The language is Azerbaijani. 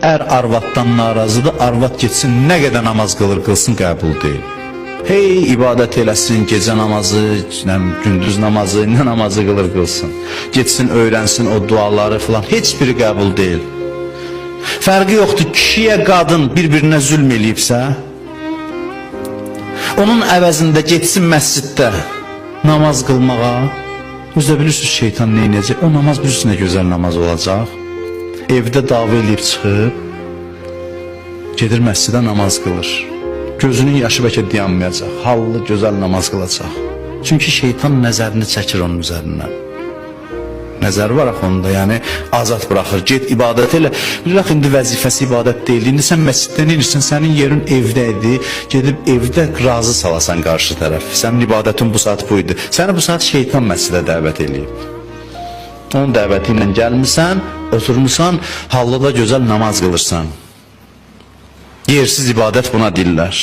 Ər arvaddan narazıdır, arvad getsin nə qədər namaz qılsın qəbul deyil. Hey ibadət eləsin, gecə namazı, gündüz namazı, nə namazı qılsın. Getsin, öyrənsin o duaları filan, heç biri qəbul deyil. Fərqi yoxdur, kişiyə qadın bir-birinə zülm eləyibsə, onun əvəzində getsin məsciddə namaz qılmağa, özdə bilirsiniz şeytan neynəcək, o namaz bilirsiniz nə gözəl namaz olacaq. Evdə dava eləyib çıxıb, gedir məscidə namaz qılır. Gözünün yaşı bəlkə dayanmayacaq, hallı, gözəl namaz qılacaq. Çünki şeytan nəzərini çəkir onun üzərindən. Nəzər var axı onda, yəni azad buraxır, get ibadət elə. Bilirək, indi vəzifəsi ibadət deyil, indi sən məsciddə neyirsən, sənin yerin evdə idi, gedib evdə razı salasan qarşı tərəf. Sənin ibadətin bu saat bu idi, səni bu saat şeytan məscidə dəvət eləyib. Onun dəvəti ilə gəlmirsən, oturmuşsan, hallıda gözəl namaz qılırsan. Yersiz ibadət buna deyirlər.